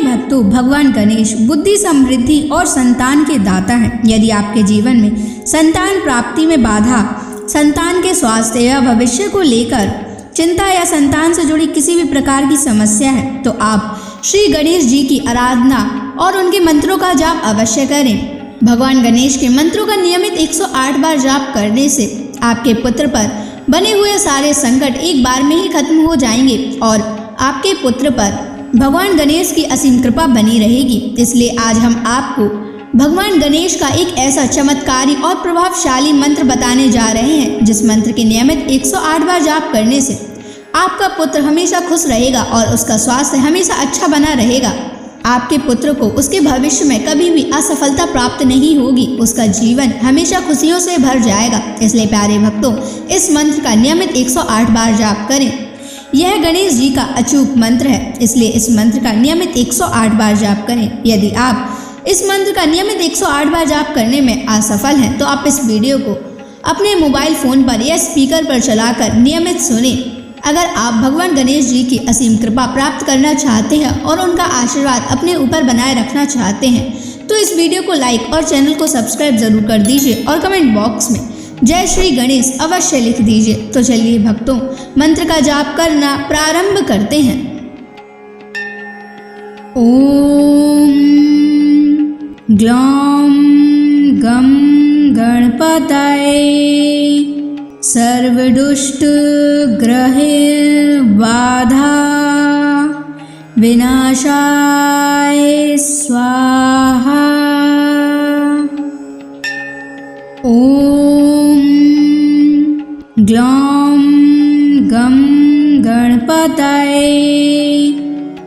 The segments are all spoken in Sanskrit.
भक्तों, भगवान गणेश बुद्धि, समृद्धि और संतान के दाता हैं। यदि आपके जीवन में संतान प्राप्ति में बाधा, संतान के स्वास्थ्य या भविष्य को लेकर चिंता या संतान से जुड़ी किसी भी प्रकार की समस्या है, तो आप श्री गणेश जी की आराधना और उनके मंत्रों का जाप अवश्य करें। भगवान गणेश के मंत्रों का नियमित 108 बार जाप करने से आपके पुत्र पर बने हुए सारे संकट एक बार में ही खत्म हो जाएंगे और आपके पुत्र पर भगवान गणेश की असीम कृपा बनी रहेगी। इसलिए आज हम आपको भगवान गणेश का एक ऐसा चमत्कारी और प्रभावशाली मंत्र बताने जा रहे हैं, जिस मंत्र के नियमित 108 बार जाप करने से आपका पुत्र हमेशा खुश रहेगा और उसका स्वास्थ्य हमेशा अच्छा बना रहेगा। आपके पुत्र को उसके भविष्य में कभी भी असफलता प्राप्त नहीं होगी, उसका जीवन हमेशा खुशियों से भर जाएगा। इसलिए प्यारे भक्तों, इस मंत्र का नियमित 108 बार जाप करें। यह गणेश जी का अचूक मंत्र है, इसलिए इस मंत्र का नियमित 108 बार जाप करें। यदि आप इस मंत्र का नियमित 108 बार जाप करने में असफल हैं, तो आप इस वीडियो को अपने मोबाइल फ़ोन पर या स्पीकर पर चलाकर नियमित सुनें। अगर आप भगवान गणेश जी की असीम कृपा प्राप्त करना चाहते हैं और उनका आशीर्वाद अपने ऊपर बनाए रखना चाहते हैं, तो इस वीडियो को लाइक और चैनल को सब्सक्राइब जरूर कर दीजिए और कमेंट बॉक्स में जय श्री गणेश अवश्य लिख दीजिए। तो चलिए भक्तों, मंत्र का जाप करना प्रारंभ करते हैं। ओम ग्लौम गम गणपतये सर्वदुष्ट ग्रहे बाधा विनाशाय स्वाहा। ओम ग्लौम गम गणपतये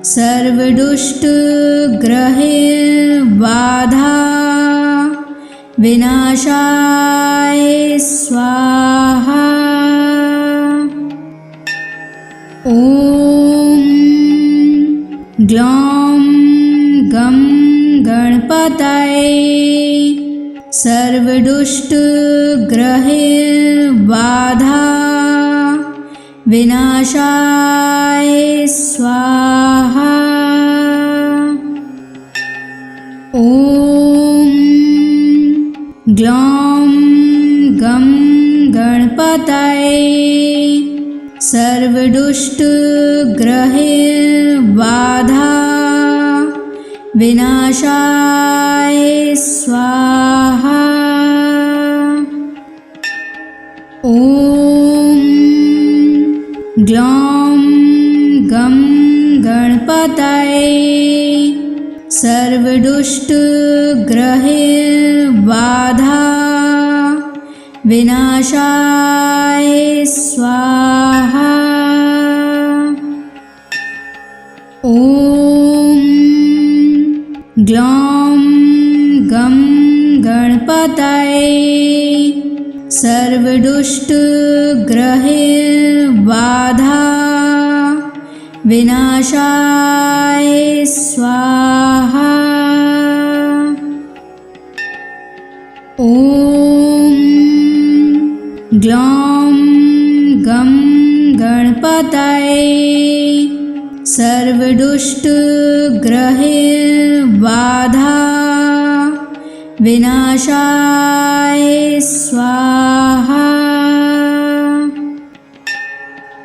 सर्वदुष्ट ग्रहे बाधा विनाशाय स्वाहा। ओम ग्लौम गम गणपतये सर्वदुष्ट ग्रहे बाधा विनाशाय स्वाहा। ओम ग्लौम गम गणपतये सर्वदुष्ट ग्रहे बाधा विनाशाय स्वाहा। ओम ग्लौम गम गणपतये सर्वदुष्ट ग्रहे बाधा विनाशाय स्वाहा। ओम ग्लौम गम गणपतये सर्वदुष्ट ग्रहे बाधा विनाशाय स्वाहा। ओम ग्लौम गम गणपतये सर्वदुष्ट ग्रहे बाधा विनाशाय स्वाहा।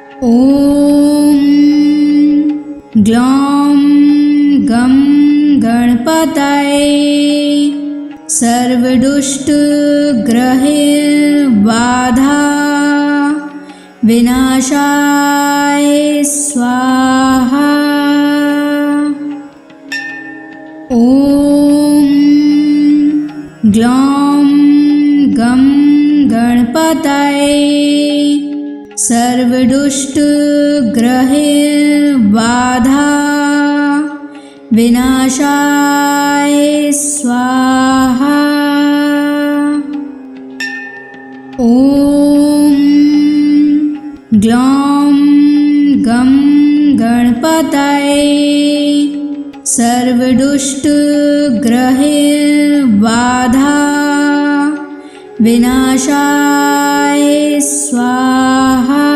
ओम ग्लौम गम गणपतये सर्वदुष्ट ग्रहे बाधा विनाशाय स्वाहा। ओम ग्लौम गम गणपतये सर्वदुष्ट ग्रहे बाधा विनाशाय स्वाहा। ओम ग्लौम गम गणपतये सर्वदुष्ट ग्रहे बाधा विनाशाय स्वाहा।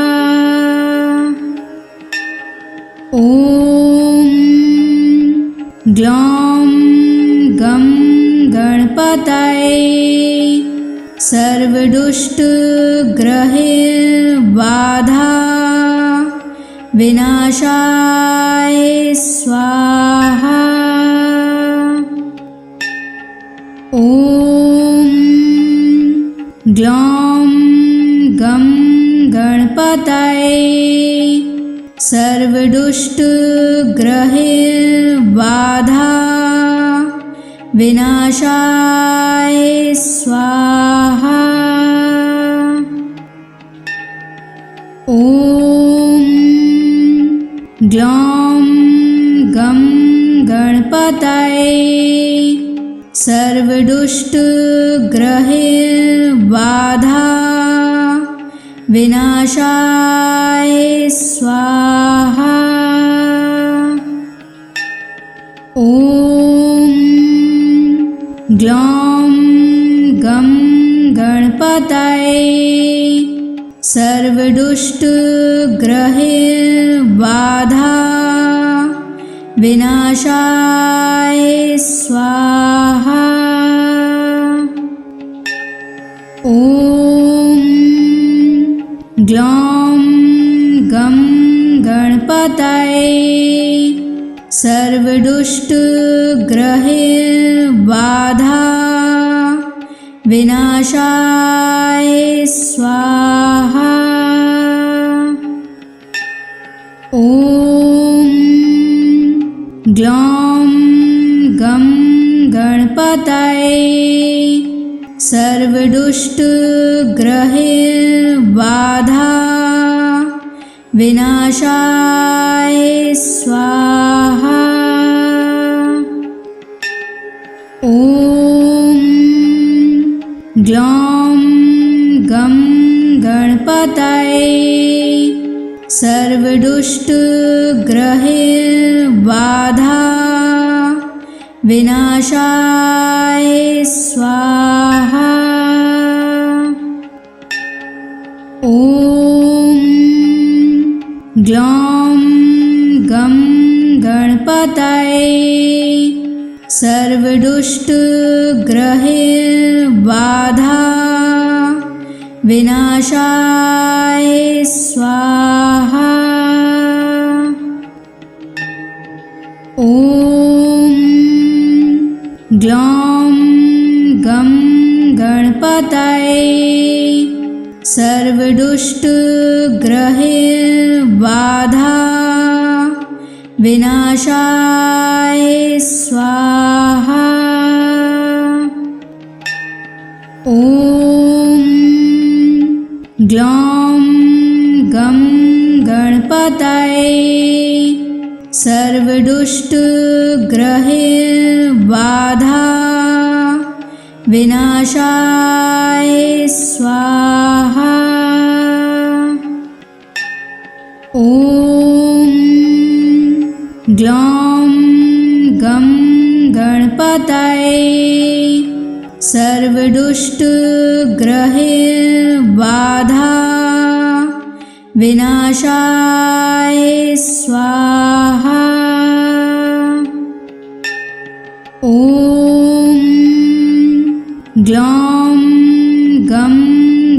ओम ग्लौं गं गणपतये सर्वदुष्टग्रहबाधा विनाशाय स्वाहा। ॐ ग्लौं गं गणपतये सर्वदुष्टग्रहबाधा विनाशाय स्वाहा। ॐ ग्लौं गं गणपतये सर्वदुष्टग्रहबाधा विनाशाय स्वाहा। ॐ ग्लौं गं गणपतये सर्वदुष्टग्रहबाधा विनाशाय स्वाहा। ॐ ग्लौं गं गणपतये सर्वदुष्टग्रहबाधा विनाशाय स्वाहा। ॐ ग्लौं गं गणपतये सर्वदुष्टग्रहबाधा विनाशाय स्वाहा। ॐ ग्लौं गं गणपतये सर्वदुष्टग्रहबाधा विनाशाय स्वाहा। ॐ ग्लौं गं गणपतये सर्वदुष्टग्रहबाधा विनाशाय स्वाहा। ॐ ग्लौं गं गणपतये सर्वदुष्टग्रहबाधा विनाशाय स्वाहा। ॐ ग्लौं गं गणपतये सर्वदुष्टग्रहबाधा विनाशाय स्वाहा। ॐ ग्लौं गं गणपतये सर्वदुष्टग्रहबाधा विनाशाय स्वाहा। ॐ ग्लौं गं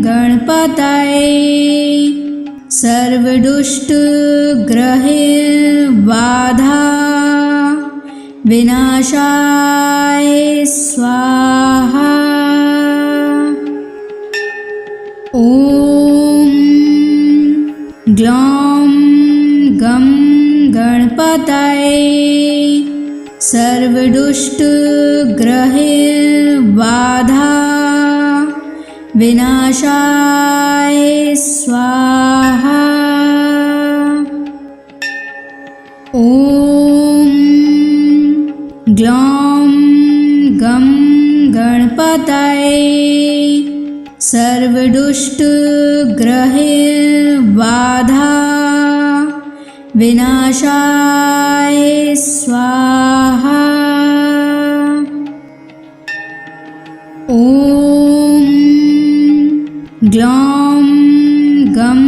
गणपतये सर्वदुष्टग्रहबाधा विनाशाय स्वाहा। ॐ ग्लौं गं गणपतये सर्वदुष्टग्रहबाधा विनाशाय स्वाहा। ॐ ग्लौं गं गणपतये सर्वदुष्टग्रहबाधा विनाशाय स्वाहा। ॐ ग्लौं गं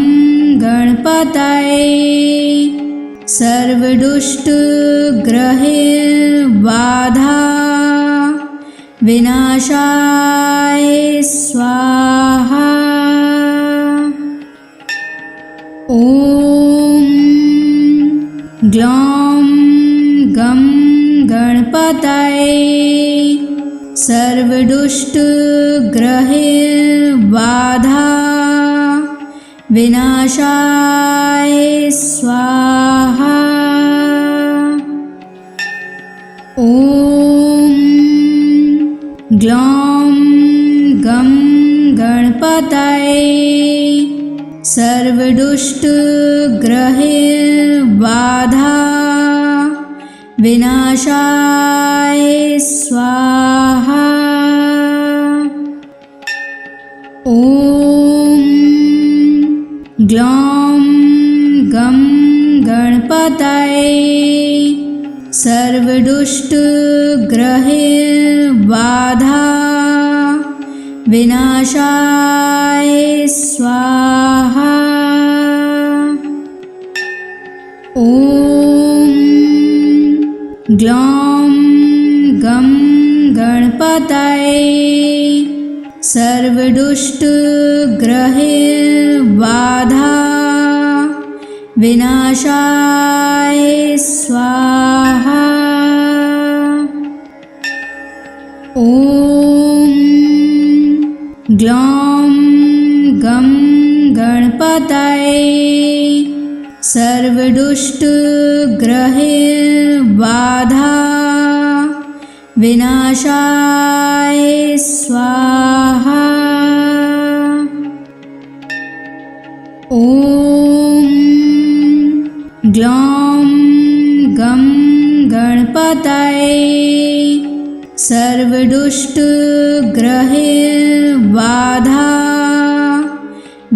गणपतये सर्वदुष्टग्रहैर्बाधा विनाशाय स्वाहा। ॐ ग्लौं गं गणपतये सर्वदुष्टग्रहैर्बाधा विनाशाय स्वाहा। ॐ ग्लौं गं गणपतये सर्वदुष्टग्रहैर्बाधा विनाशाय स्वाहा। ॐ ग्लौं गं गणपतये सर्वदुष्टग्रहैर्बाधा विनाशाय स्वाहा। ॐ ग्लौं गं गणपतये सर्वदुष्टग्रहैर्बाधा विनाशाय स्वाहा। ॐ ग्लौं गं गणपतये सर्वदुष्टग्रहैर्बाधा विनाशाय स्वाहा। ॐ ग्लौं गं गणपतये सर्वदुष्टग्रहैर्बाधा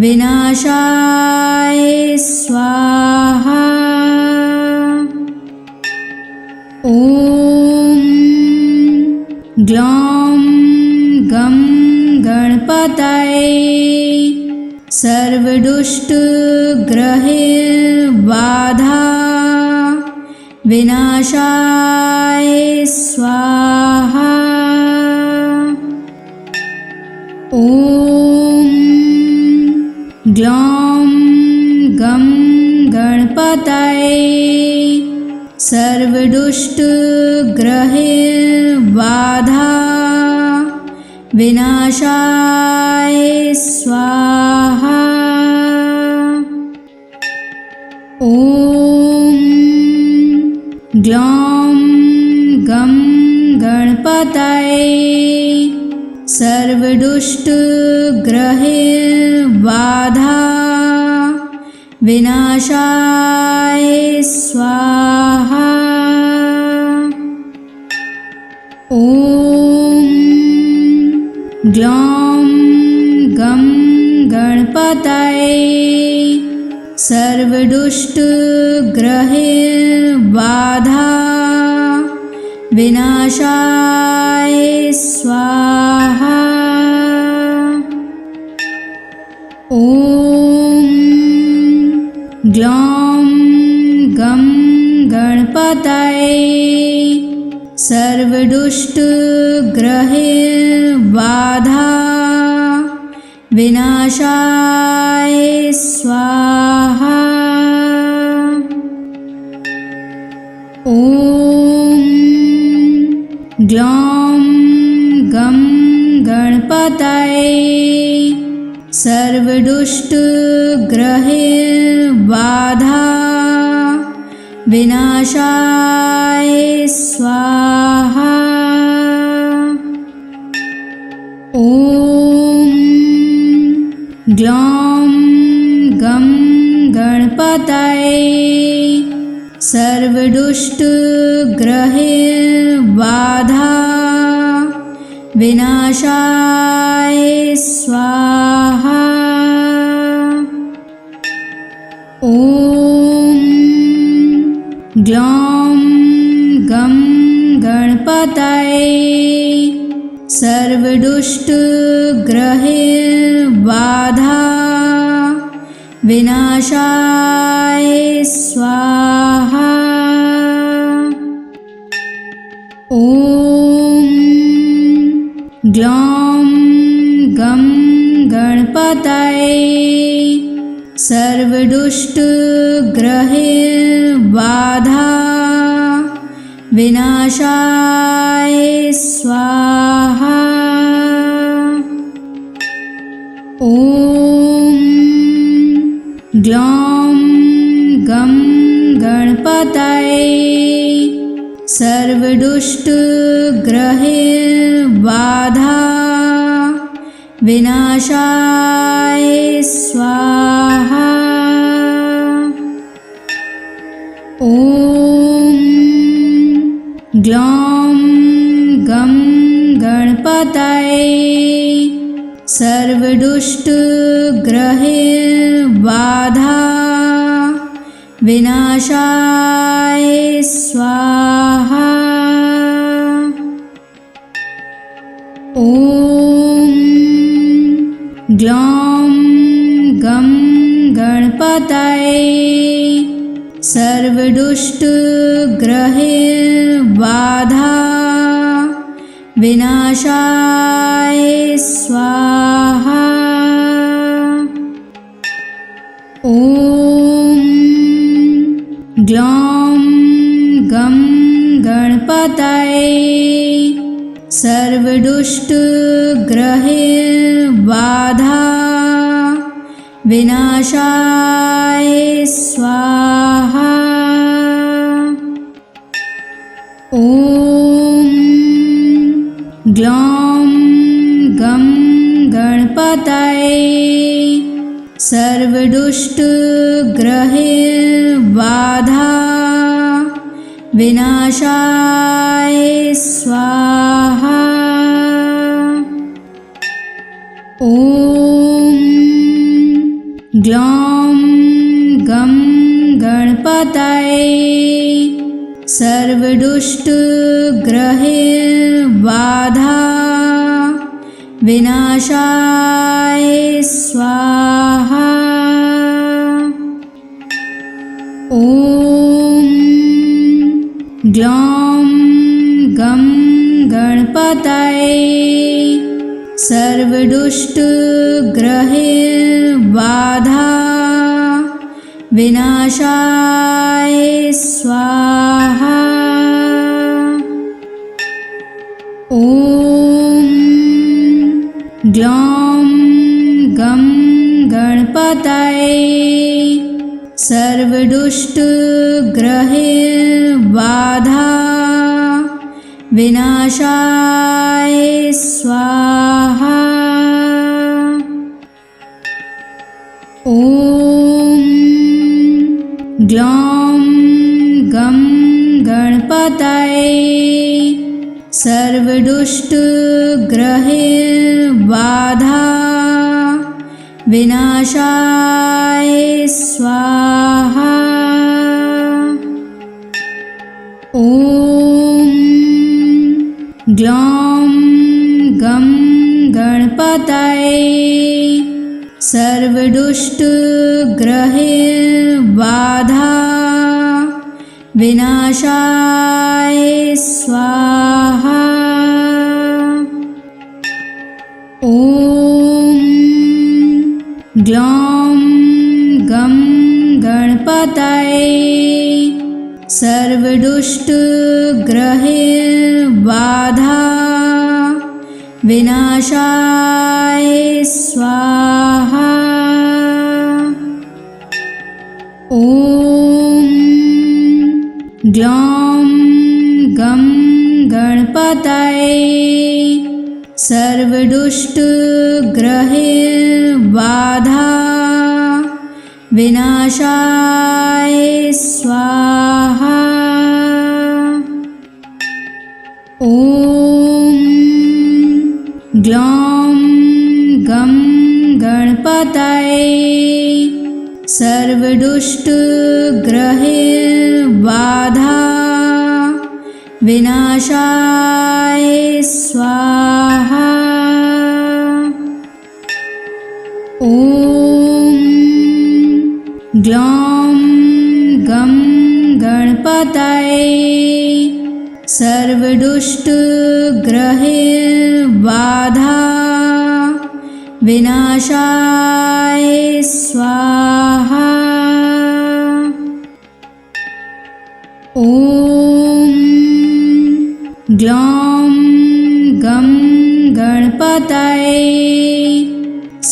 विनाशाय स्वाहा। ॐ ग्लौं गं गणपतये सर्वदुष्टग्रहैर्बाधा विनाशाय स्वाहा। ॐ ग्लौं गं गणपतये सर्वदुष्टग्रहैर्बाधा विनाशाय स्वाहा। ॐ ग्लौं गं गणपतये सर्वदुष्टग्रहैर्बाधा विनाशाय स्वाहा। ॐ ग्लौं गं गणपतये सर्वदुष्टग्रहैर्बाधा विनाशाय स्वाहा। ॐ ग्लौं गं गणपतये सर्वदुष्टग्रहैर्बाधा विनाशाय स्वाहा। ॐ ग्लौं गं गणपतये सर्वदुष्टग्रहैर्बाधा विनाशाय स्वाहा। ॐ ग्लौं गं गणपतये सर्वदुष्टग्रहैर्बाधा विनाशाय स्वाहा। ॐ ग्लौं गं गणपतये सर्वदुष्टग्रहैर्बाधा विनाशाय स्वाहा। ॐ ग्लौं गं गणपतये सर्वदुष्टग्रहबाधा विनाशाय स्वाहा। ॐ ग्लौं गं गणपतये सर्वदुष्टग्रहबाधा विनाशाय स्वाहा। ॐ ग्लौं गं गणपतये सर्वदुष्टग्रहबाधा विनाशाय स्वाहा। ॐ ग्लौं गं गणपतये सर्वदुष्टग्रहबाधा विनाशाय स्वाहा। ॐ ग्लौं गं गणपतये सर्वदुष्टग्रहबाधा विनाशाय स्वाहा। ॐ ग्लौं गं गणपतये सर्वदुष्टग्रहबाधा विनाशाय स्वाहा। ॐ ग्लौं गं गणपतये सर्वदुष्टग्रहबाधा विनाशाय स्वाहा। ॐ ग्लौं गं गणपतये सर्वदुष्टग्रहबाधा विनाशाय स्वाहा। ॐ ग्लौं गं गणपतये सर्वदुष्टग्रहबाधा विनाशाय स्वाहा। ॐ ग्लौं गं गणपतये सर्वदुष्टग्रहबाधा विनाशाय स्वाहा। ॐ ग्लौं गं गणपतये सर्वदुष्टग्रहबाधा विनाशाय स्वाहा। ॐ ग्लौं गं गणपतये सर्वदुष्टग्रहबाधा विनाशाय स्वाहा। ॐ ग्लौं गं गणपतये सर्वदुष्टग्रहबाधा विनाशाय स्वाहा। ॐ ग्लौं गं गणपतये सर्वदुष्टग्रहबाधा विनाशाय स्वाहा। ॐ ग्लौं गं गणपतये सर्वदुष्टग्रहबाधा विनाशाय स्वाहा। ॐ ग्लौं गं गणपतये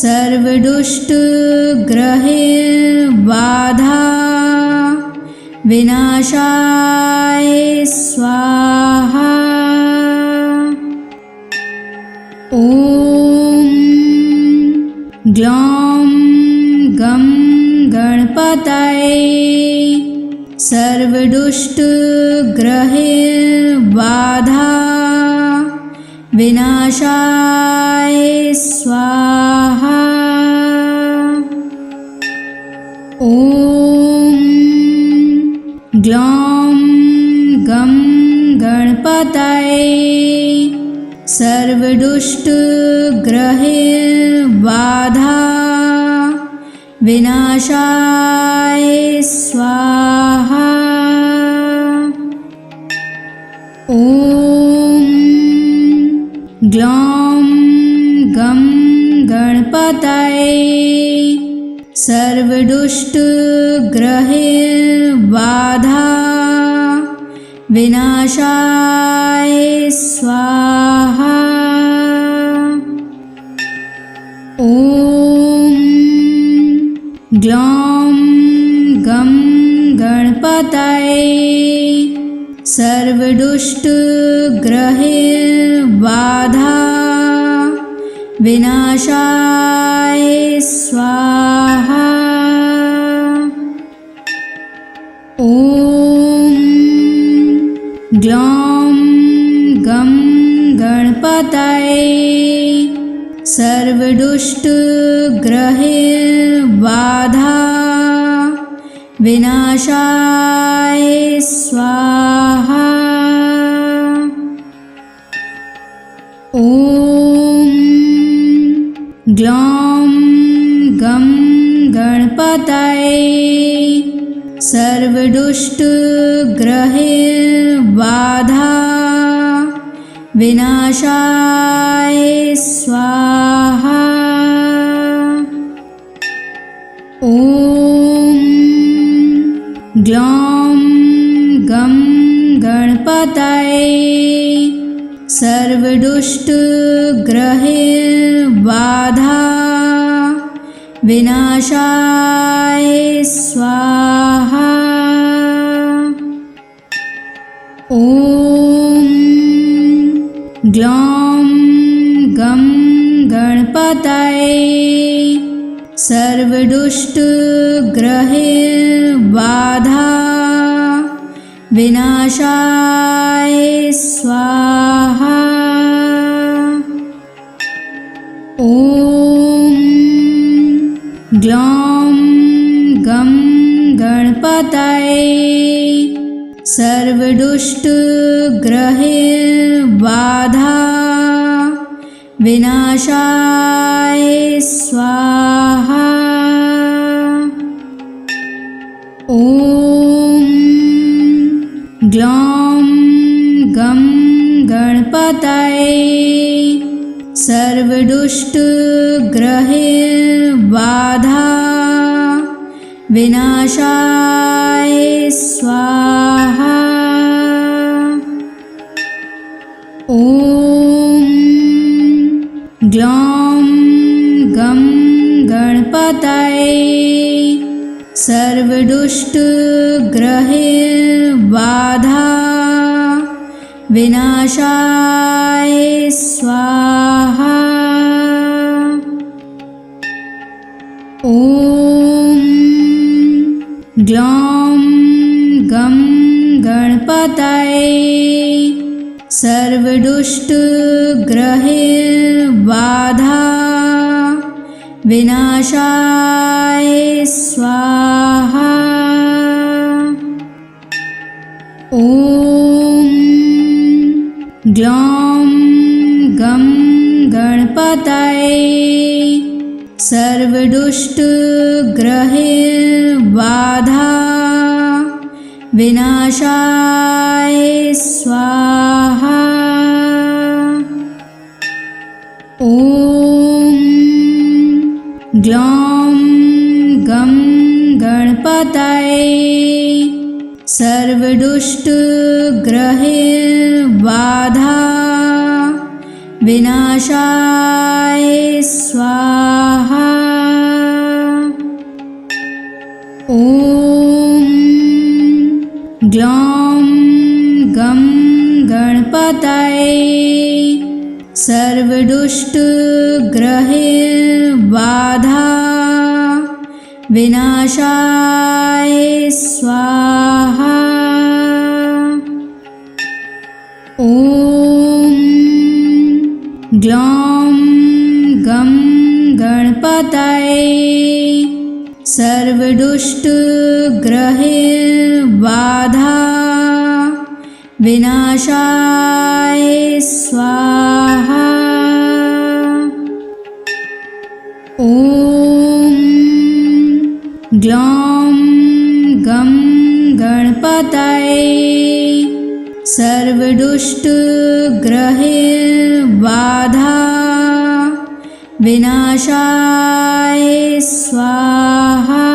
सर्वदुष्टग्रहबाधा विनाशाय स्वाहा। ॐ ग्लौं गं गणपतये सर्वदुष्टग्रहबाधा विनाशाय स्वाहा। ॐ ग्लौं गं गणपतये सर्वदुष्टग्रहबाधा विनाशाय स्वाहा। ॐ ग्लौं गं गणपतये सर्वदुष्टग्रहबाधा विनाशाय स्वाहा। ॐ ग्लौं गं गणपतये सर्वदुष्टग्रहबाधा विनाशाय स्वाहा। ॐ ग्लौं गं गणपतये सर्वदुष्टग्रहबाधा विनाशाय स्वाहा। ॐ ग्लौं गं गणपतये सर्वदुष्टग्रहबाधा विनाशाय स्वाहा। ॐ ग्लौं गं गणपतये सर्वदुष्टग्रहबाधा विनाशाय स्वाहा। ॐ ग्लौं गं गणपतये सर्वदुष्टग्रहबाधा विनाशाय स्वाहा। ॐ ग्लौं गं गणपतये सर्वदुष्टग्रहबाधा विनाशाय स्वाहा। ॐ ग्लौं गं गणपतये सर्वदुष्टग्रहबाधा विनाशाय स्वाहा। ॐ ग्लौं गं गणपतये सर्वदुष्टग्रहबाधा विनाशाय स्वाहा। ॐ ग्लौं गं गणपतये सर्वदुष्टग्रहबाधा विनाशाय स्वाहा। ॐ ग्लौं गं गणपतये सर्व सर्वदुष्टग्रहैर्बाधा विनाशाय स्वाहा। ॐ ग्लौं गं गणपतये सर्वदुष्टग्रहैर्बाधा विनाशाय स्वाहा। ॐ ग्लौं गं गणपतये सर्वदुष्टग्रहैर्बाधा विनाशाय स्वाहा। ॐ ग्लौं गं गणपतये सर्वदुष्टग्रहैर्बाधा विनाशाय स्वाहा। ॐ ग्लौं गं गणपतये सर्वदुष्टग्रहैर्बाधा विनाशाय स्वाहा।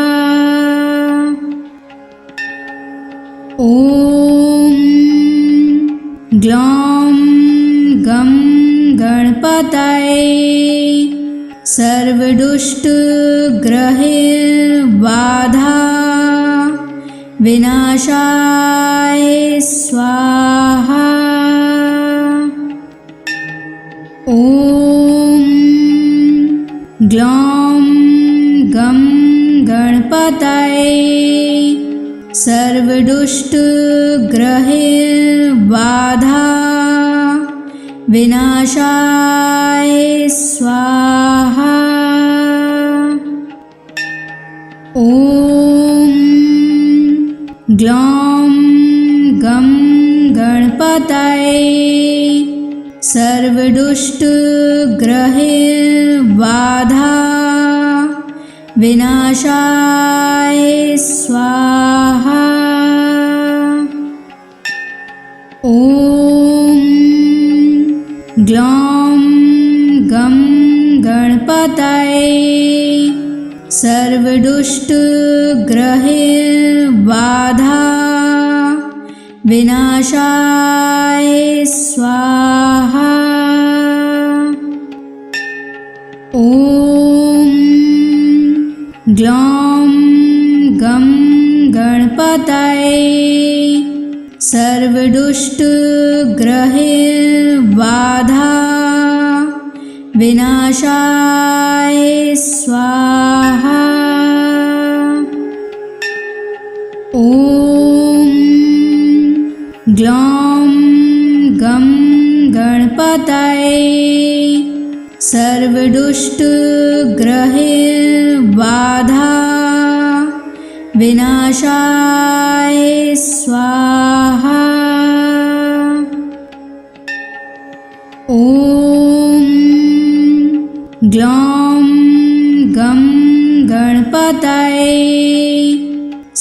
ॐ ग्लौं गं गणपतये सर्वदुष्टग्रहैर्बाधा विनाशाय स्वाहा। ॐ ग्लौं गं गणपतये सर्वदुष्टग्रहैर्बाधा विनाशाय स्वाहा। ॐ ग्लौं गं गणपतये सर्वदुष्टग्रहैर्बाधा विनाशाय स्वाहा। ॐ ग्लौं गं गणपतये सर्वदुष्टग्रहैर्बाधा विनाशाय स्वाहा। ॐ ग्लौं गं गणपतये सर्वदुष्टग्रहैर्बाधा विनाशाय स्वाहा। ॐ ग्लौं गं गणपतये सर्वदुष्टग्रहैर्बाधा विनाशाय स्वाहा। ॐ ग्लौं गं गणपतये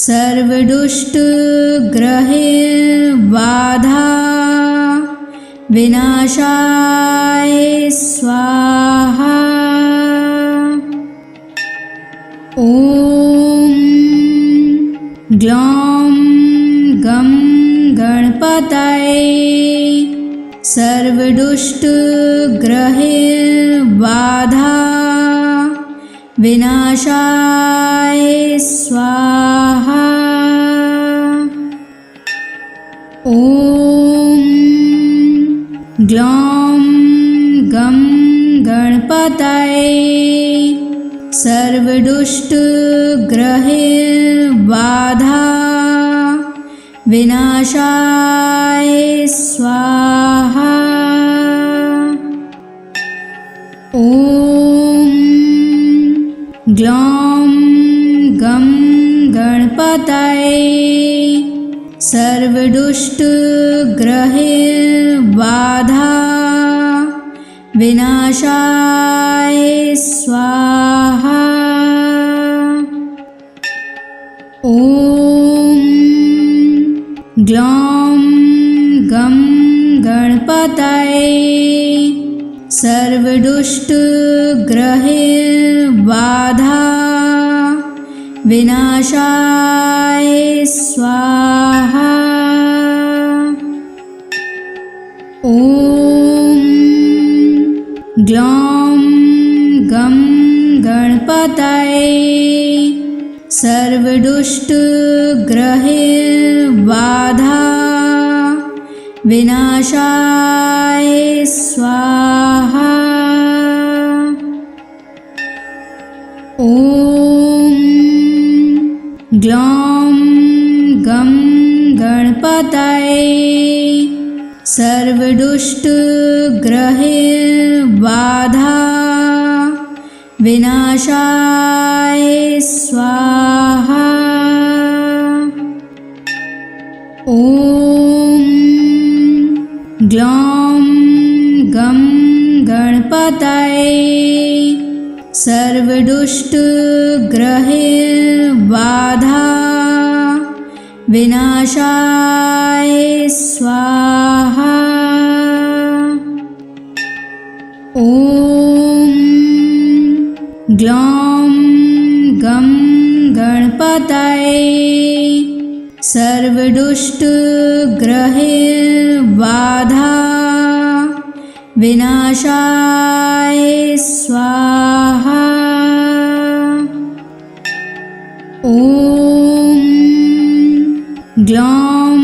सर्वदुष्टग्रहैर्बाधा विनाशाय स्वाहा। ॐ ग्लौं गं गणपतये सर्वदुष्टग्रहैर्बाधा विनाशाय स्वाहा। ॐ ग्लौं गं गणपतये सर्वदुष्टग्रहैर्बाधा विनाशाय स्वाहा। ॐ ग्लौं गं गणपतये सर्वदुष्टग्रहैर्बाधा विनाशाय स्वाहा। ग्लौं गं गणपतये सर्वदुष्टग्रहबाधा विनाशाय स्वाहा। ॐ ग्लौं गं गणपतये सर्वदुष्टग्रहबाधा विनाशाय स्वाहा। ॐ ग्लौं गं गणपतये सर्वदुष्टग्रहबाधा विनाशाय स्वाहा। ॐ ग्लौं गं गणपतये सर्वदुष्टग्रहबाधा विनाशाय स्वाहा। ॐ ग्लौं गं गणपतये सर्वदुष्टग्रहबाधा विनाशाय स्वाहा। ॐ ग्लौं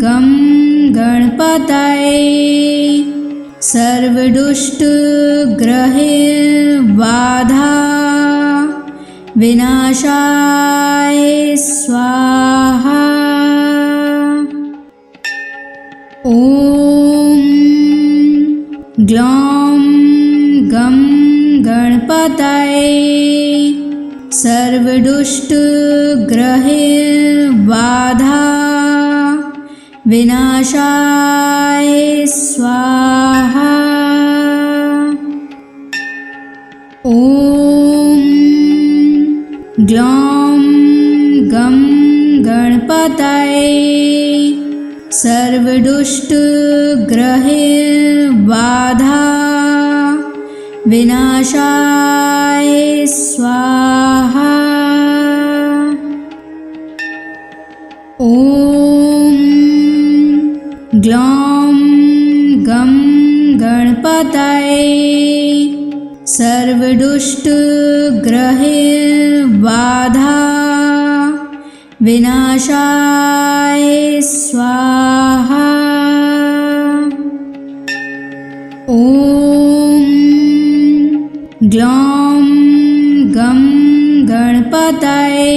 गं गणपतये सर्वदुष्टग्रहबाधा विनाशाय स्वाहा। ॐ ग्लौं गं गणपतये सर्वदुष्टग्रहबाधा विनाशाय स्वाहा। ॐ ग्लौं गं गणपतये सर्वदुष्टग्रहबाधा विनाशाय स्वाहा। ॐ ग्लौं गं गणपतये सर्वदुष्टग्रहबाधा विनाशाय स्वाहा। ॐ ग्लौं गं गणपतये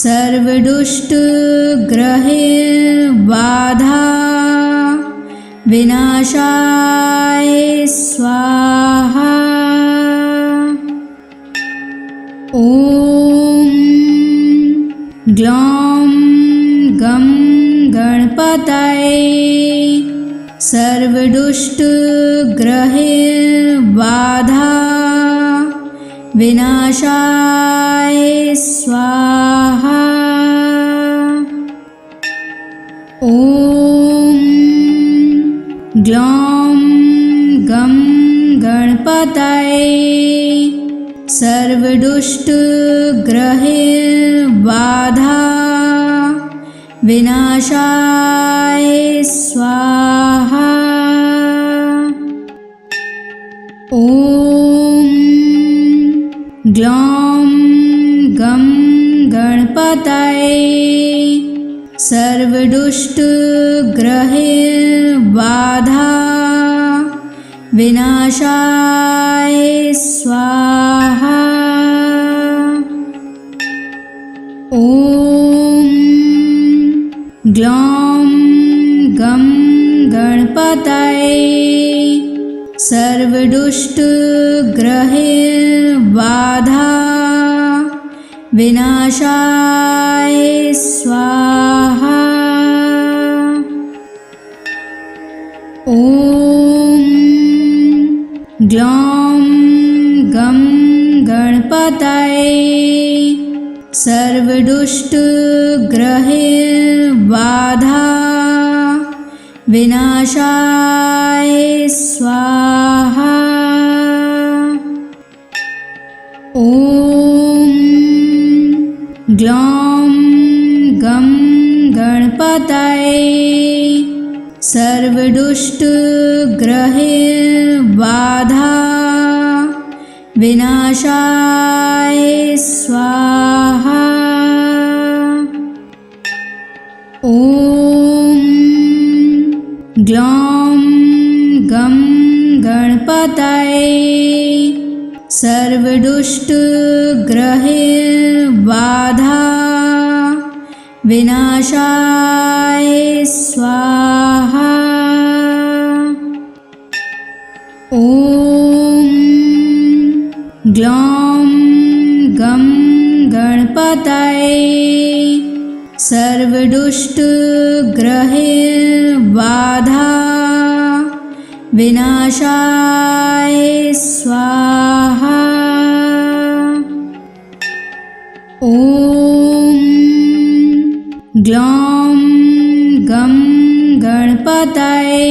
सर्वदुष्टग्रहबाधा विनाशाय स्वाहा। ॐ ग्लौं गं गणपतये सर्वदुष्टग्रहबाधा विनाशाय स्वाहा। ॐ ग्लौं गं गणपतये सर्वदुष्टग्रहबाधा विनाशाय स्वाहा। ॐ ग्लौं गं गणपतये सर्वदुष्टग्रहबाधा विनाशाय स्वाहा। ॐ ग्लौं गं गणपतये सर्वदुष्टग्रहबाधा विनाशाय स्वाहा। ॐ ग्लौं गं गणपतये सर्वदुष्टग्रहैर्बाधा विनाशाय स्वाहा। ॐ ग्लौं गं गणपतये सर्वदुष्टग्रहैर्बाधा विनाशाय स्वाहा। ॐ ग्लौं गं गणपतये सर्वदुष्टग्रहैर्बाधा विनाशाय स्वाहा। ॐ ग्लौं गं गणपतये सर्वदुष्टग्रहैर्बाधा विनाशाय स्वाहा। ॐ ग्लौं गं गणपतये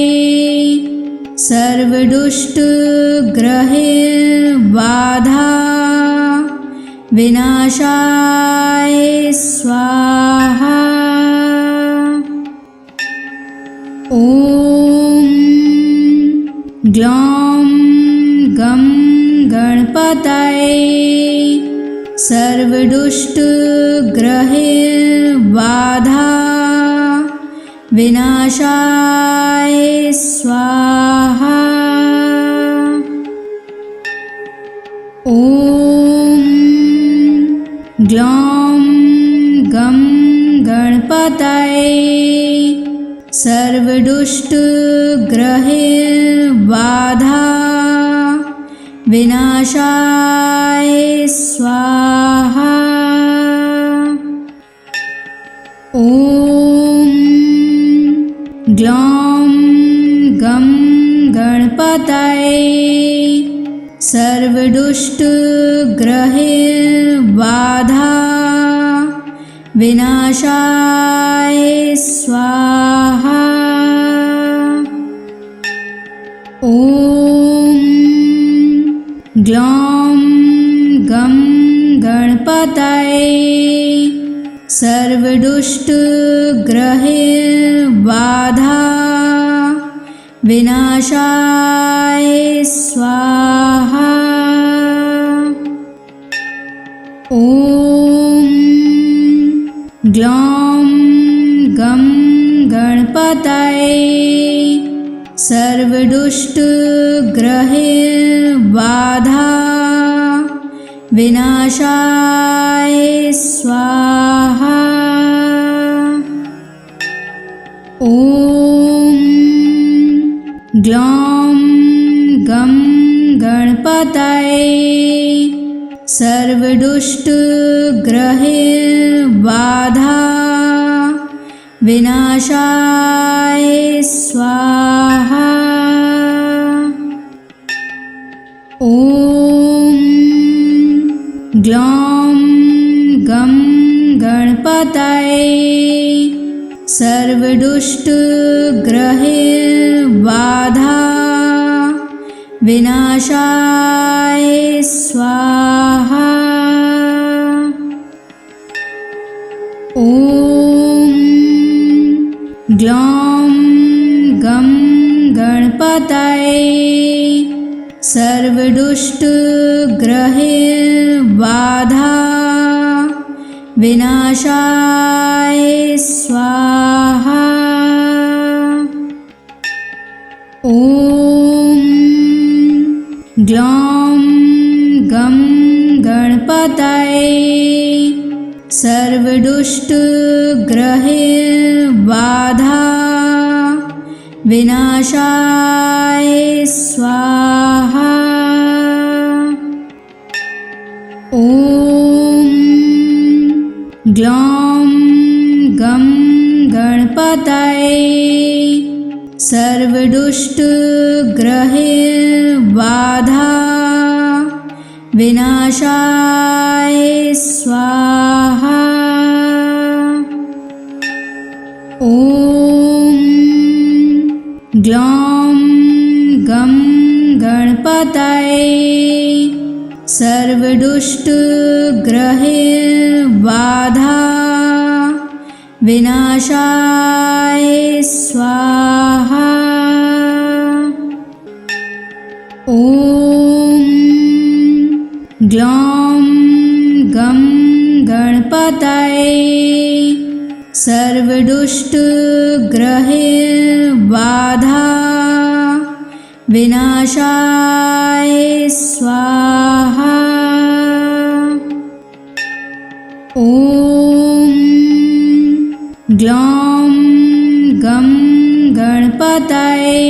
सर्वदुष्टग्रहैर्बाधा विनाशाय स्वाहा। ॐ ग्लौं गं गणपतये सर्वदुष्टग्रहैर्बाधा विनाशाय स्वाहा। ॐ ग्लौं गं गणपतये सर्वदुष्टग्रहैर्बाधा विनाशाय स्वाहा। ॐ ग्लौं गं गणपतये सर्वदुष्टग्रहैर्बाधा विनाशाय स्वाहा। ॐ ग्लौं गं गणपतये सर्वदुष्टग्रहैर्बाधा विनाशाय स्वाहा। ॐ ग्लौं गं गणपतये सर्वदुष्टग्रहैर्बाधा विनाशाय स्वाहा। ॐ ग्लौं गं गणपतये सर्वदुष्टग्रहैर्बाधा विनाशाय स्वाहा। ॐ ग्लौं गं गणपतये सर्वदुष्टग्रहैर्बाधा विनाशाय स्वाहा। ॐ ग्लौं गं गणपतये सर्वदुष्टग्रहैर्बाधा विनाशाय स्वाहा। ॐ ग्लौं गं गणपतये सर्वदुष्टग्रहैर्बाधा विनाशाय स्वाहा। ॐ ग्लौं गं गणपतये सर्वदुष्टग्रहैर्बाधा विनाशाय स्वाहा। ग्लौं गं गणपतये सर्वदुष्टग्रहबाधा विनाशाय स्वाहा। ॐ ग्लौं गं गणपतये सर्वदुष्टग्रहबाधा विनाशाय स्वाहा। ॐ ग्लौं गं गणपतये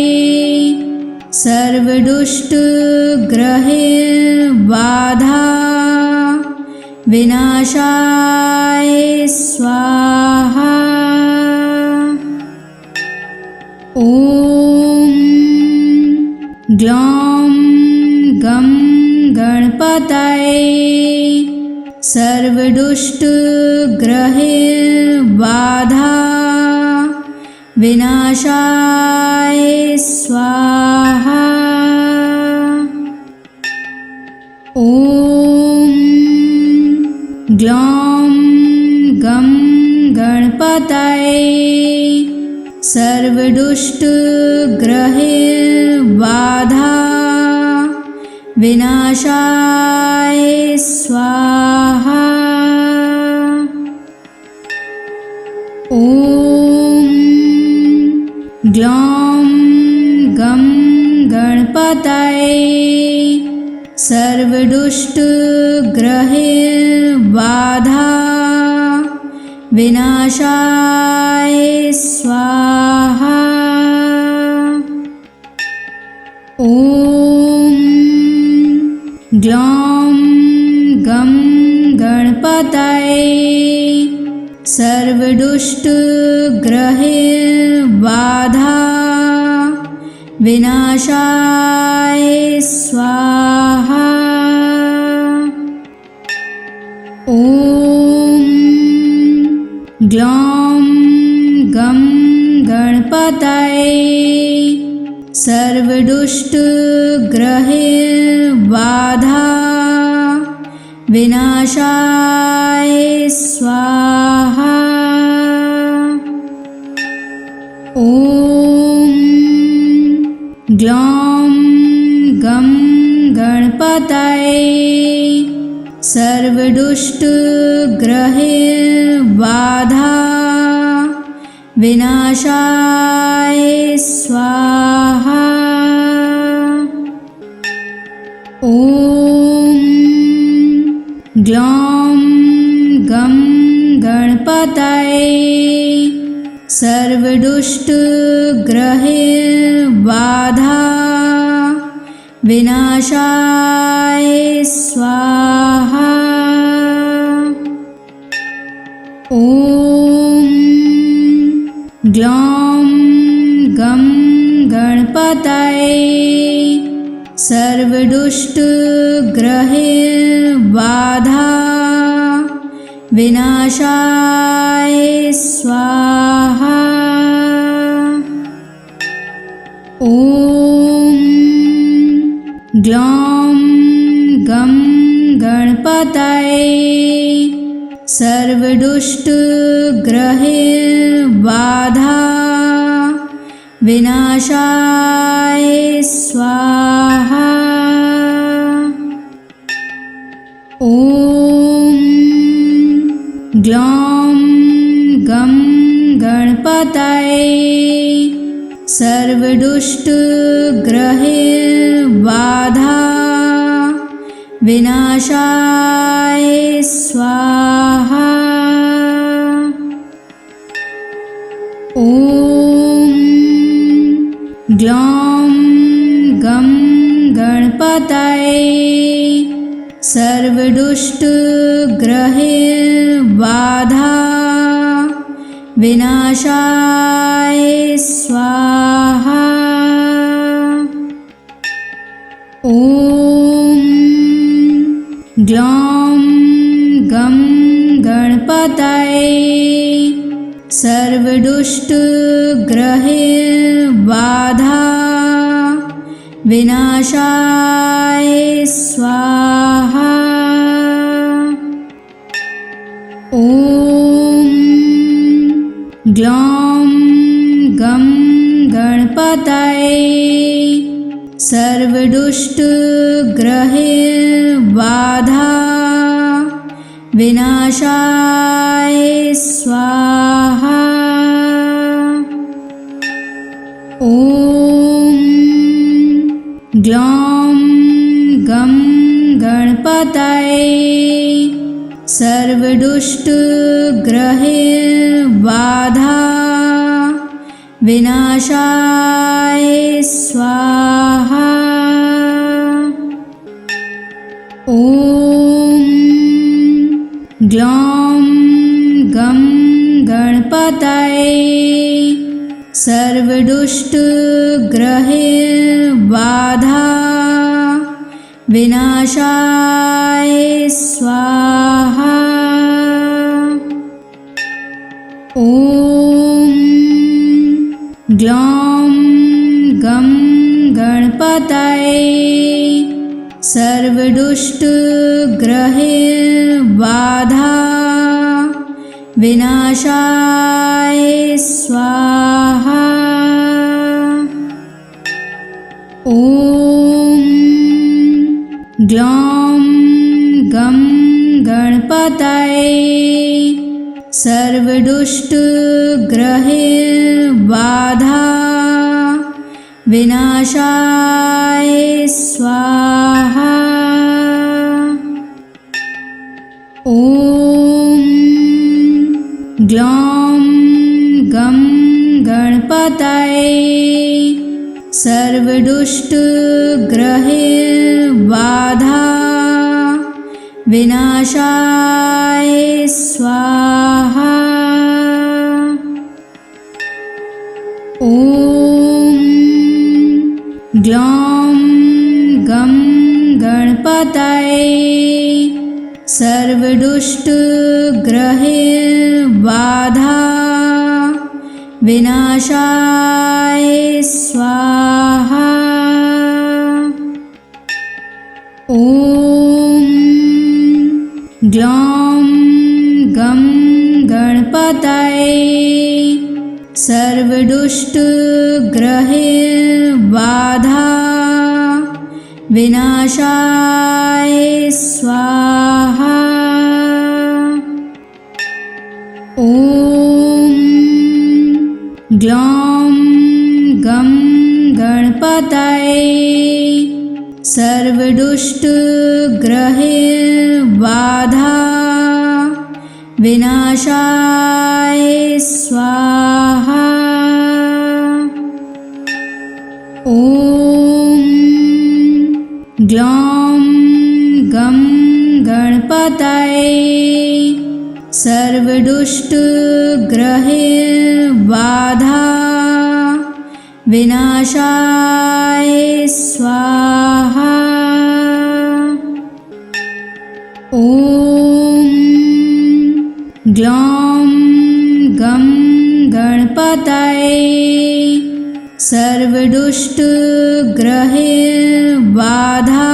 सर्वदुष्टग्रहबाधा विनाशाय स्वाहा। ॐ ग्लौं गं गणपतये सर्वदुष्टग्रहबाधा विनाशाय स्वाहा। ॐ ग्लौं गं गणपतये सर्वदुष्टग्रहबाधा विनाशाय स्वाहा। ॐ ग्लौं गं गणपतये सर्वदुष्टग्रहबाधा विनाशाय स्वाहा। ॐ ग्लौं गं गणपतये सर्वदुष्टग्रहबाधा विनाशाय स्वाहा। ॐ ग्लौं गं गणपतये सर्वदुष्टग्रहबाधा विनाशाय स्वाहा। ॐ ग्लौं गं गणपतये सर्वदुष्टग्रहबाधा विनाशाय स्वाहा। ॐ ग्लौं गं गणपतये सर्वदुष्टग्रहबाधा विनाशाय स्वाहा। ॐ ग्लौं गं गणपतये सर्वदुष्टग्रहबाधा विनाशाय स्वाहा। ॐ ग्लौं गं गणपतये सर्वदुष्टग्रहबाधा विनाशाय स्वाहा। ॐ ग्लौं गं गणपतये सर्वदुष्टग्रहबाधा विनाशाय स्वाहा। ॐ ग्लौं गं गणपतये सर्वदुष्टग्रहबाधा विनाशाय स्वाहा। ॐ ग्लौं गं गणपतये सर्वदुष्टग्रहबाधा विनाशाय स्वाहा। ॐ ग्लौं गं गणपतये सर्वदुष्टग्रहबाधा विनाशाय स्वाहा। ॐ ग्लौं गं गणपतये सर्वदुष्टग्रहबाधा विनाशाय स्वाहा। ॐ ग्लौं गं गणपतये सर्वदुष्टग्रहबाधा विनाशाय स्वाहा। ॐ ग्लौं गं गणपतये सर्वदुष्टग्रहबाधा विनाशाय स्वाहा। ॐ ग्लौं गं गणपतये सर्वदुष्टग्रहबाधा विनाशाय स्वाहा। ॐ ग्लौं गं गणपतये सर्वदुष्टग्रहबाधा विनाशाय स्वाहा। ॐ ग्लौं गं गणपतये सर्वदुष्टग्रहबाधा विनाशाय स्वाहा। ॐ ग्लौं गं गणपतये सर्वदुष्टग्रहबाधा विनाशाय स्वाहा। ॐ ग्लौं गं गणपतये सर्वदुष्टग्रहबाधा विनाशाय स्वाहा। ॐ ग्लौं गं गणपतये सर्वदुष्टग्रहबाधा विनाशाय स्वाहा। ॐ ग्लौं गं गणपतये सर्वदुष्टग्रहबाधा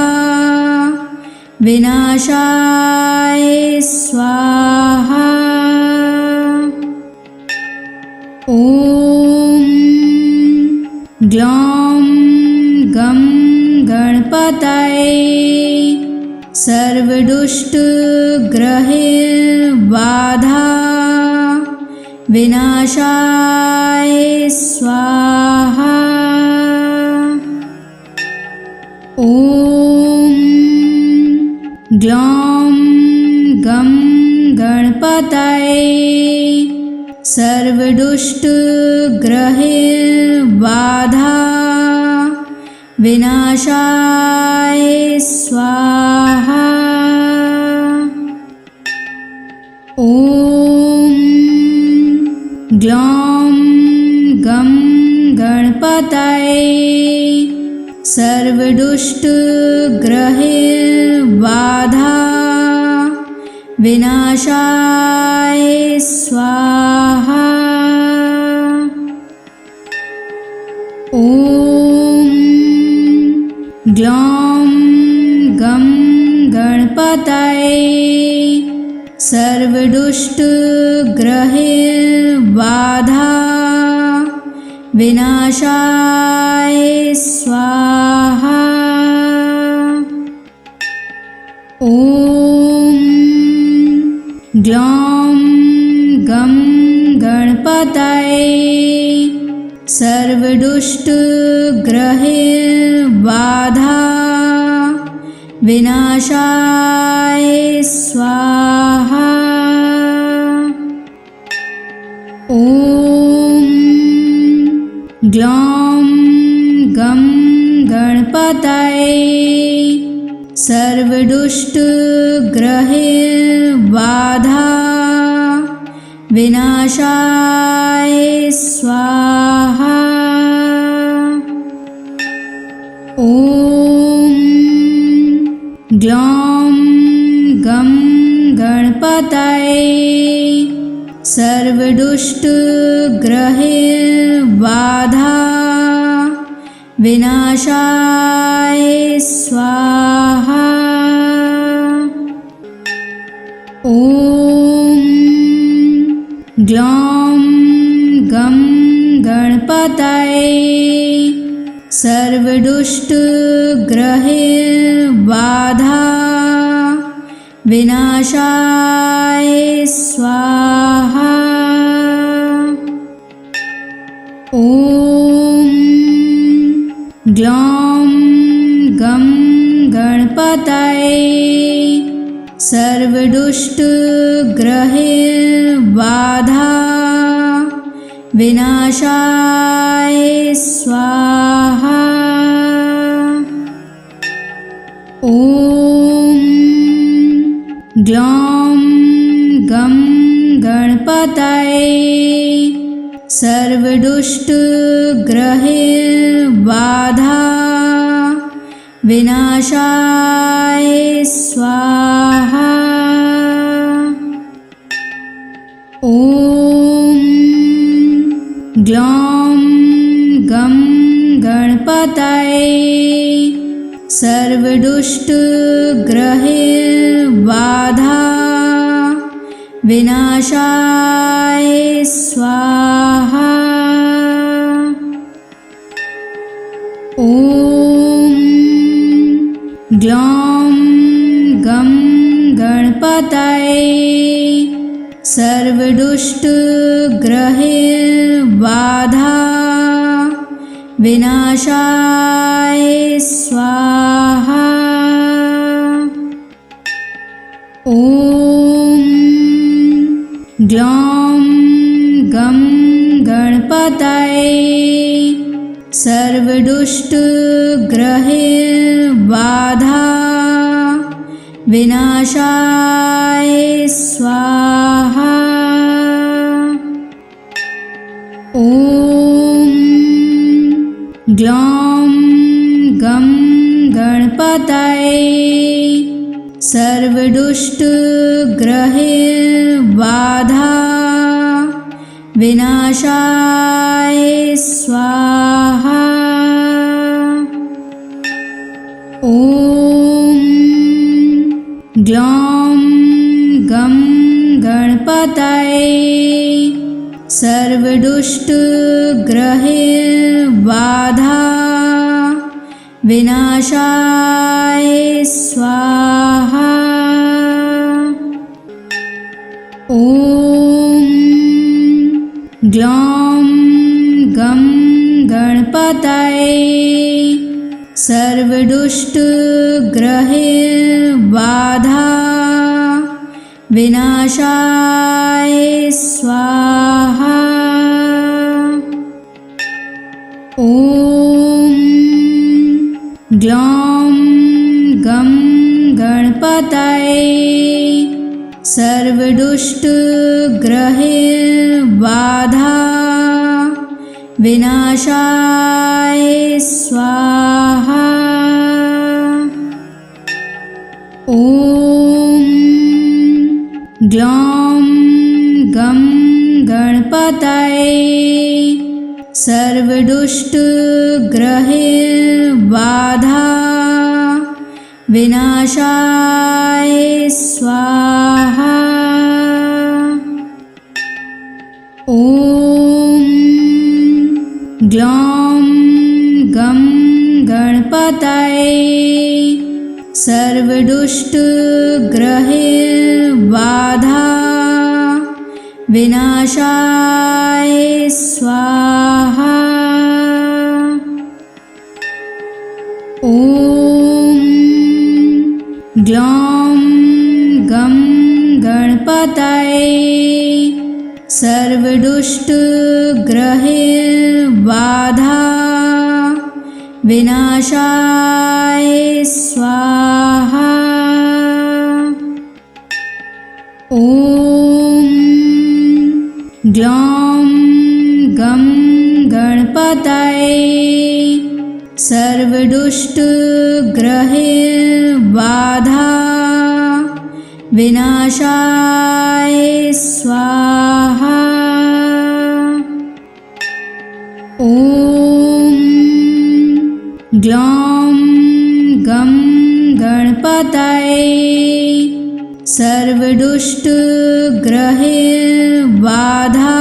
विनाशाय स्वाहा। ॐ ग्लौं गं गणपतये सर्वदुष्टग्रहबाधा विनाशाय स्वाहा। ॐ ग्लौं गं गणपतये सर्वदुष्टग्रहबाधा विनाशाय स्वाहा। ॐ ग्लौं गं गणपतये सर्वदुष्टग्रहबाधा विनाशाय स्वाहा। ॐ ग्लौं गं गणपतये सर्वदुष्टग्रहबाधा विनाशाय स्वाहा। ॐ ग्लौं गं गणपतये सर्वदुष्टग्रहबाधा विनाशाय स्वाहा। ॐ ग्लौं गं गणपतये सर्वदुष्टग्रहबाधा विनाशाय स्वाहा। ॐ ग्लौं गं गणपतये सर्वदुष्टग्रहबाधा विनाशाय स्वाहा। ॐ ग्लौं गं गणपतये सर्वदुष्टग्रहबाधा विनाशाय स्वाहा। ॐ ग्लौं गं गणपतये सर्वदुष्टग्रहबाधा विनाशाय स्वाहा। ॐ ग्लौं गं गणपतये सर्वदुष्टग्रहबाधा विनाशाय स्वाहा। ॐ ग्लौं गं गणपतये सर्वदुष्टग्रहबाधा विनाशाय स्वाहा। ॐ ग्लौं गं गणपतये सर्वदुष्टग्रहबाधा विनाशाय स्वाहा। ॐ ग्लौं गं गणपतये सर्वदुष्टग्रहबाधा विनाशाय स्वाहा। ॐ ग्लौं गं गणपतये सर्वदुष्टग्रहबाधा विनाशाय स्वाहा। ॐ ग्लौं गं गणपतये सर्वदुष्टग्रहबाधा विनाशाय स्वाहा। ॐ ग्लौं गं गणपतये सर्वदुष्टग्रहबाधा विनाशाय स्वाहा। ॐ ग्लौं गं गणपतये सर्वदुष्टग्रहबाधा विनाशाय स्वाहा। ॐ ग्लौं गं गणपतये सर्वदुष्टग्रहबाधा विनाशाय स्वाहा। ॐ ग्लौं गं गणपतये सर्वदुष्टग्रहबाधा विनाशाय स्वाहा। ॐ ग्लौं गं गणपतये सर्वदुष्टग्रहबाधा विनाशाय स्वाहा। ॐ ग्लौं गं गणपतये सर्वदुष्टग्रहबाधा विनाशाय स्वाहा। ॐ ग्लौं गं गणपतये सर्वदुष्टग्रहबाधा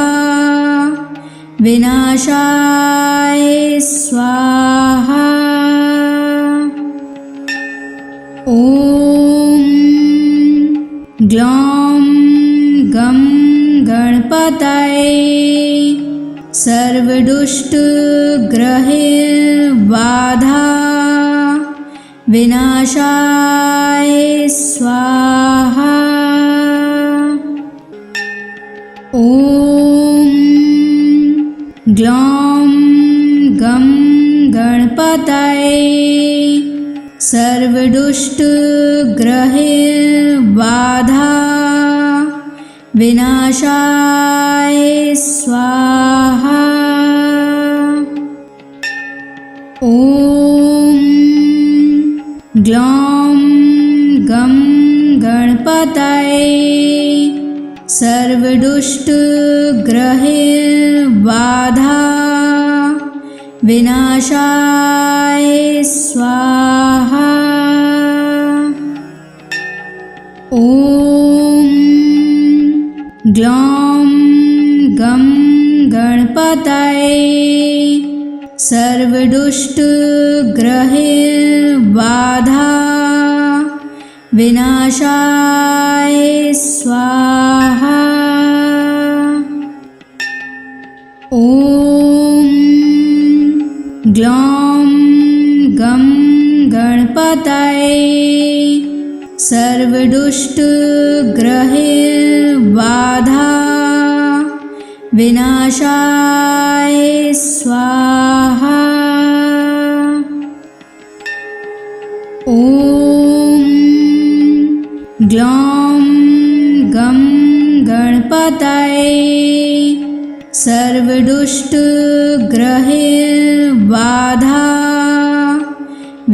विनाशाय स्वाहा। ॐ ग्लौं गं गणपतये सर्वदुष्टग्रहबाधा विनाशाय स्वाहा। ॐ ग्लौं गं गणपतये सर्वदुष्टग्रहबाधा विनाशाय स्वाहा। ॐ ग्लौं गं गणपतये सर्वदुष्टग्रहबाधा विनाशाय स्वाहा। ॐ ग्लौं गं गणपतये सर्वदुष्टग्रहबाधा विनाशाय स्वाहा। ॐ ग्लौं गं गणपतये सर्वदुष्टग्रहबाधा विनाशाय स्वाहा। ॐ ग्लौं गं गणपतये सर्वदुष्टग्रहबाधा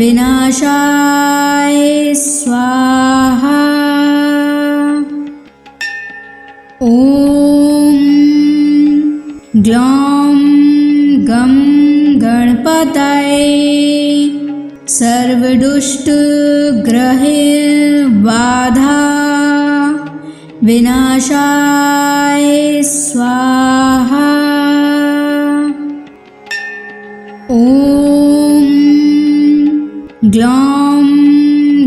विनाशाय स्वाहा। ॐ ग्लौं गं गणपतये सर्वदुष्टग्रहबाधा विनाशाय स्वाहा। ॐ ग्लौं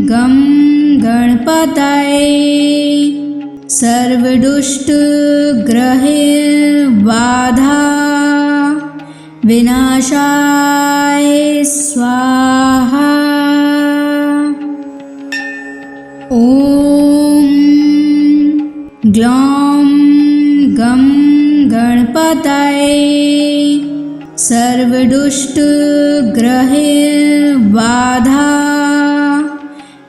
गं गणपतये सर्वदुष्टग्रहबाधा विनाशाय स्वाहा। ॐ ग्लौं गं गणपतये सर्वदुष्टग्रहबाधा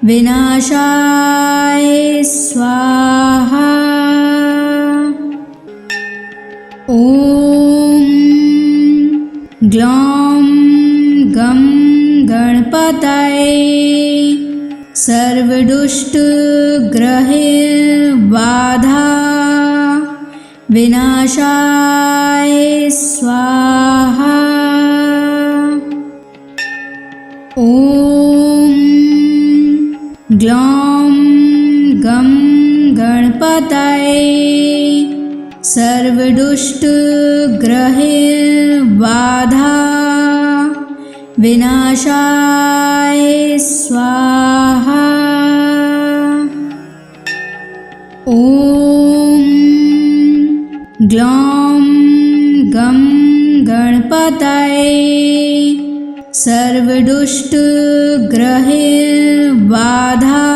विनाशाय स्वाहा। ॐ ग्लौं गं गणपतये सर्वदुष्टग्रहबाधा विनाशाय स्वाहा। ॐ ग्लौं गं गणपतये सर्वदुष्टग्रहबाधा विनाशाय स्वाहा। ॐ ग्लौं गं गणपतये सर्वदुष्टग्रहबाधा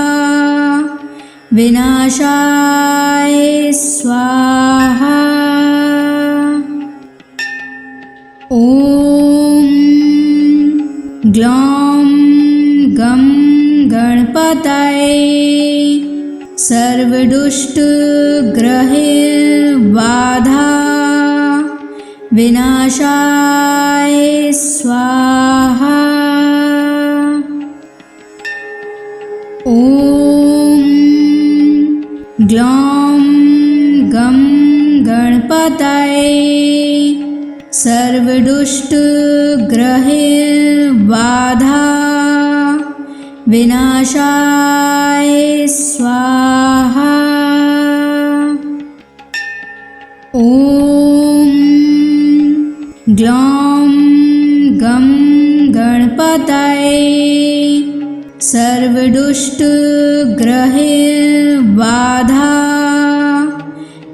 विनाशाय स्वाहा। ॐ ग्लौं गं गणपतये सर्वदुष्टग्रहबाधा विनाशाय स्वाहा। ॐ ग्लौं गं गणपतये सर्वदुष्टग्रहबाधा विनाशाय स्वाहा। ॐ ग्लौं गं गणपतये सर्वदुष्टग्रहबाधा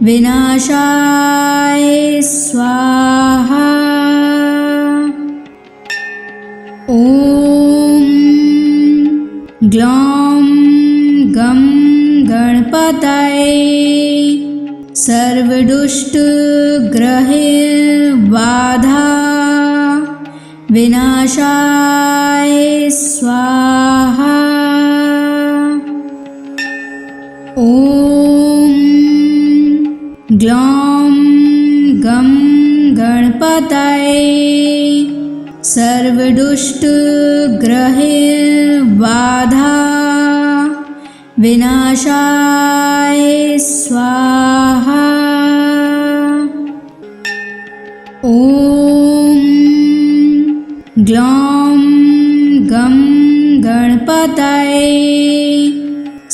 विनाशाय स्वाहा। ॐ ग्लौं गं गणपतये सर्वदुष्टग्रहबाधा विनाशाय स्वाहा। ॐ ग्लौं गं गणपतये सर्वदुष्टग्रहबाधा विनाशाय स्वाहा। ॐ ग्लौं गं गणपतये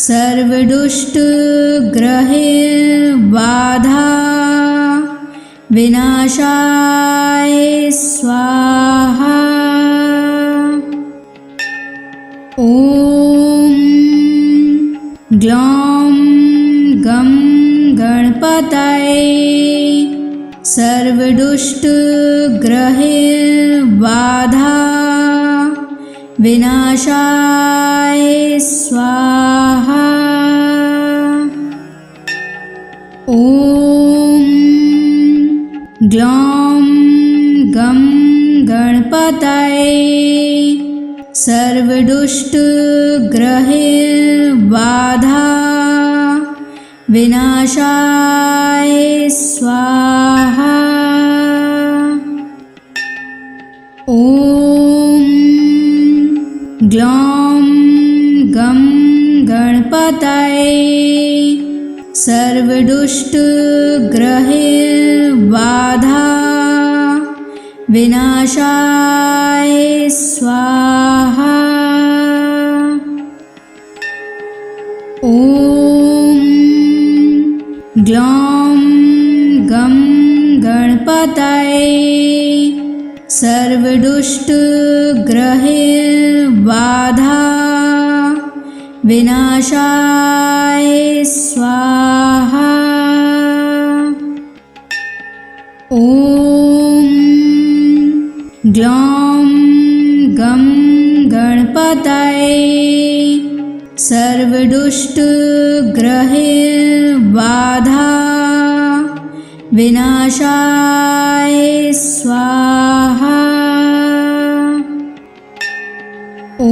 सर्वदुष्टग्रहबाधा विनाशाय स्वाहा। ॐ ग्लौं गं गणपतये सर्वदुष्टग्रहबाधा विनाशाय स्वाहा। ॐ ग्लौं गं गणपतये सर्वदुष्टग्रहबाधा विनाशाय स्वाहा। ॐ ग्लौं गं गणपतये सर्वदुष्टग्रहबाधा विनाशाय स्वाहा। ॐ ग्लौं गं गणपतये सर्वदुष्टग्रहबाधा विनाशाय स्वाहा। ॐ ग्लौं गं गणपतये सर्वदुष्टग्रहबाधा विनाशाय स्वाहा। ॐ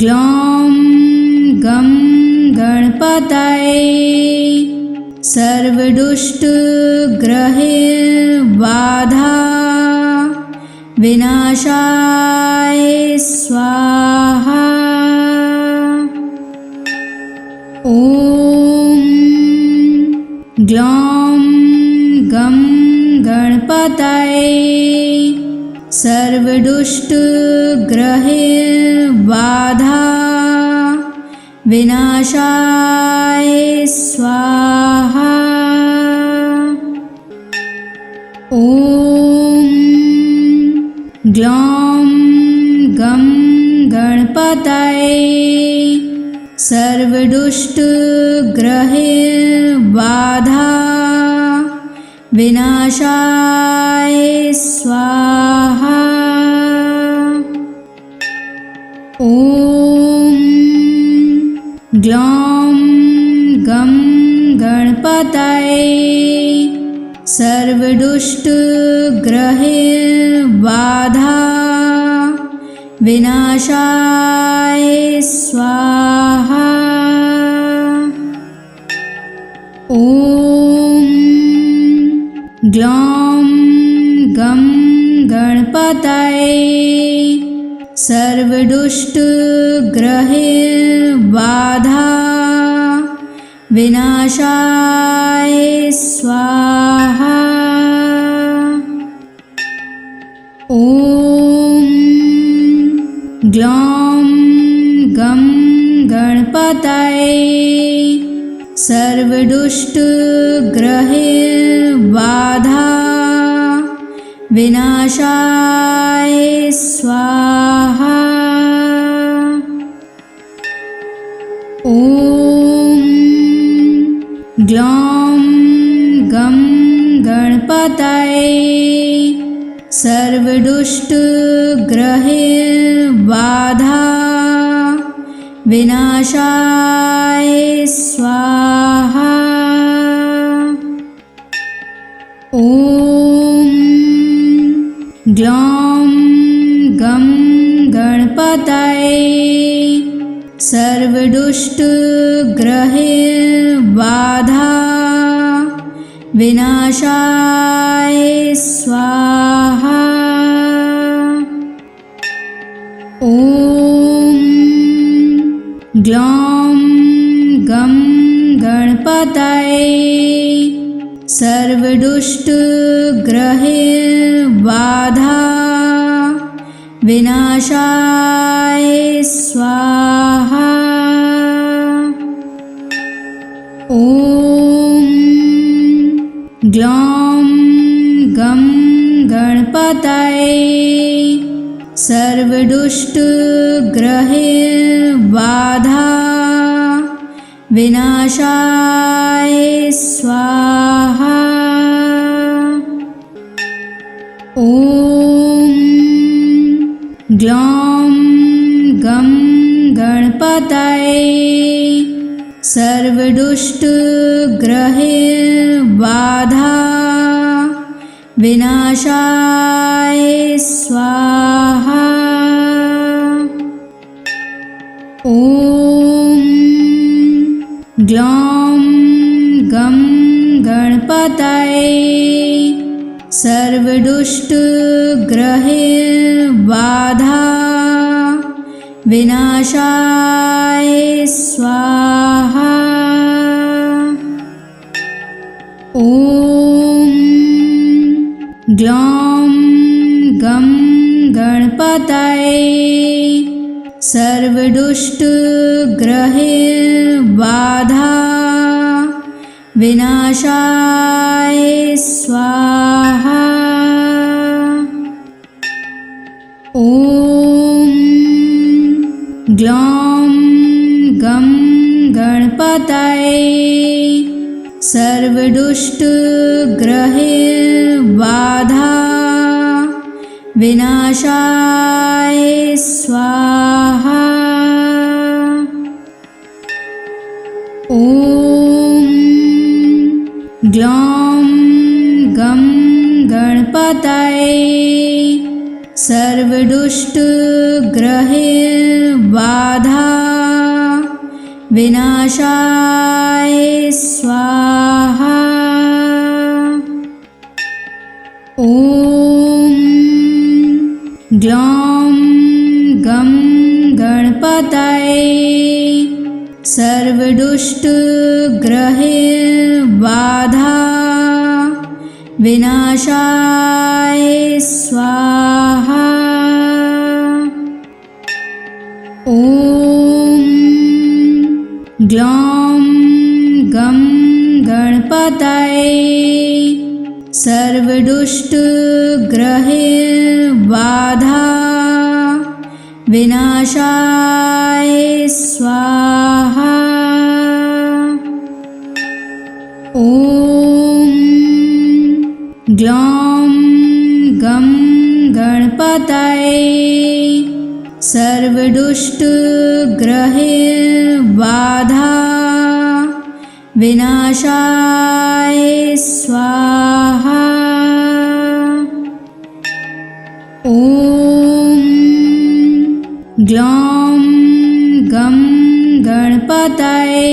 ग्लौं गं गणपतये सर्वदुष्टग्रहबाधा विनाशाय स्वाहा। ॐ ग्लौं गं गणपतये सर्वदुष्टग्रहबाधा सर्वदुष्टग्रहैर्बाधा विनाशाय स्वाहा। ॐ ग्लौं गं गणपतये सर्वदुष्टग्रहैर्बाधा विनाशाय स्वाहा। ॐ ग्लौं गं गणपतये सर्वदुष्टग्रहैर्बाधा विनाशाय स्वाहा। ॐ ग्लौं गं गणपतये सर्वदुष्टग्रहैर्बाधा विनाशाय स्वाहा। ॐ ग्लौं गं गणपतये सर्वदुष्टग्रहैर्बाधा विनाशाय स्वाहा। ॐ ग्लौं गं गणपतये सर्वदुष्टग्रहैर्बाधा विनाशाय स्वाहा। ॐ ग्लौं गं गणपतये सर्वदुष्टग्रहैर्बाधा विनाशाय स्वाहा। ॐ ग्लौं गं गणपतये सर्वदुष्टग्रहैर्बाधा विनाशाय स्वाहा। ॐ ग्लौं गं गणपतये सर्वदुष्टग्रहैर्बाधा विनाशाय स्वाहा। ॐ ग्लौं गं गणपतये सर्वदुष्टग्रहैर्बाधा विनाशाय स्वाहा। ॐ ग्लौं गं गणपतये सर्वदुष्टग्रहैर्बाधा विनाशाय स्वाहा। ॐ ग्लौं गं गणपतये सर्वदुष्टग्रहैर्बाधा विनाशाय स्वाहा। ॐ ग्लौं गं गणपतये सर्वदुष्टग्रहैर्बाधा विनाशाय स्वाहा। ॐ ग्लौं गं गणपतये सर्वदुष्टग्रहैर्बाधा विनाशाय स्वाहा। ॐ ग्लौं गं गणपतये सर्वदुष्टग्रहैर्बाधा विनाशाय स्वाहा। ॐ ग्लौं गं गणपतये सर्वदुष्टग्रहबाधा विनाशाय स्वाहा। ॐ ग्लौं गं गणपतये सर्वदुष्टग्रहबाधा विनाशाय स्वाहा। ॐ ग्लौं गं गणपतये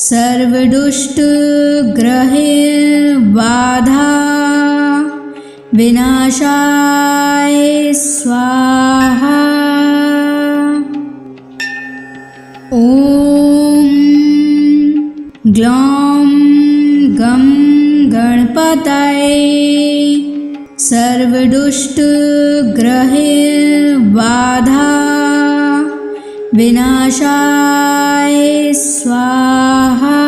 सर्वदुष्टग्रहबाधा विनाशाय स्वाहा। ॐ ग्लौं गं गणपतये सर्वदुष्टग्रहबाधा विनाशाय स्वाहा।